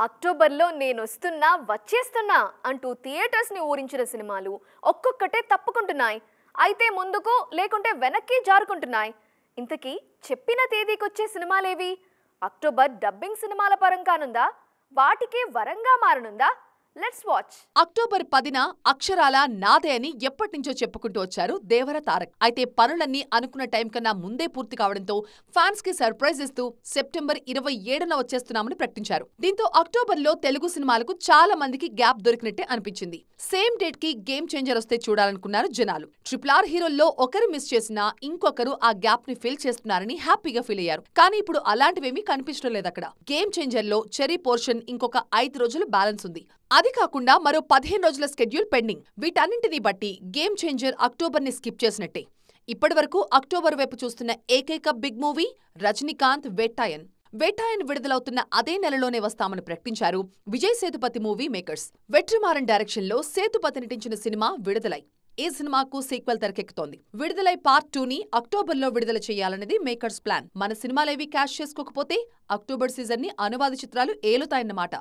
అక్టోబర్లో నేనొస్తున్నా వచ్చేస్తున్నా అంటూ థియేటర్స్ని ఊరించిన సినిమాలు ఒక్కొక్కటే తప్పుకుంటున్నాయి. అయితే ముందుకు లేకుంటే వెనక్కి జారుకుంటున్నాయి. ఇంతకీ చెప్పిన తేదీకొచ్చే సినిమాలేవి? అక్టోబర్ డబ్బింగ్ సినిమాల పరం కానుందా? వాటికే వరంగా మారనుందా? Let's watch. అక్టోబర్ 10న అక్షరాల నాదే అని ఎప్పటినుంచో చెప్పుకుంటూ వచ్చారు దేవర తారక్. అయితే పనులన్నీ అనుకున్న టైం కన్నా ముందే పూర్తి కావడంతో ఫ్యాన్స్ కి సర్ప్రైజ్ ఇస్తూ సెప్టెంబర్ 27న వచ్చేస్తున్నామని ప్రకటించారు. దీంతో అక్టోబర్లో తెలుగు సినిమాలకు చాలా మందికి గ్యాప్ దొరికినట్టే అనిపించింది. సేమ్ డేట్ కి గేమ్ చేంజర్ వస్తే చూడాలనుకున్నారు జనాలు. RRR హీరోల్లో ఒకరు మిస్ చేసినా ఇంకొకరు ఆ గ్యాప్ ని ఫిల్ చేస్తున్నారని హ్యాపీగా ఫీల్ అయ్యారు. కానీ ఇప్పుడు అలాంటివేమీ కనిపించడం లేదక్కడ. గేమ్ చేంజర్ లో చెరీ పోర్షన్ ఇంకొక 5 రోజులు బ్యాలెన్స్ ఉంది. అది కాకుండా మరో 15 రోజుల స్కెడ్యూల్ పెండింగ్. వీటన్నింటినీ బట్టి గేమ్ చేంజర్ అక్టోబర్ ని స్కిప్ చేసినట్టే. ఇప్పటివరకు అక్టోబర్ వైపు చూస్తున్న ఏకైక బిగ్ మూవీ రజనీకాంత్ వేట్టాయన్. వేట్టాయన్ విడుదలవుతున్న అదే నెలలోనే వస్తామని ప్రకటించారు Vijay Sethupathi movie makers. Vetrimaaran direction లో సేతుపతి నటించిన సినిమా విడుదలై ఈ సినిమాకు సీక్వెల్ తెరకెక్కుతోంది. విడుదలై పార్ట్ 2ని అక్టోబర్లో విడుదల చేయాలనేది మేకర్స్ ప్లాన్. మన సినిమాలేవి క్యాష్ చేసుకోకపోతే అక్టోబర్ సీజన్ ని అనువాద చిత్రాలు ఏలుతాయన్నమాట.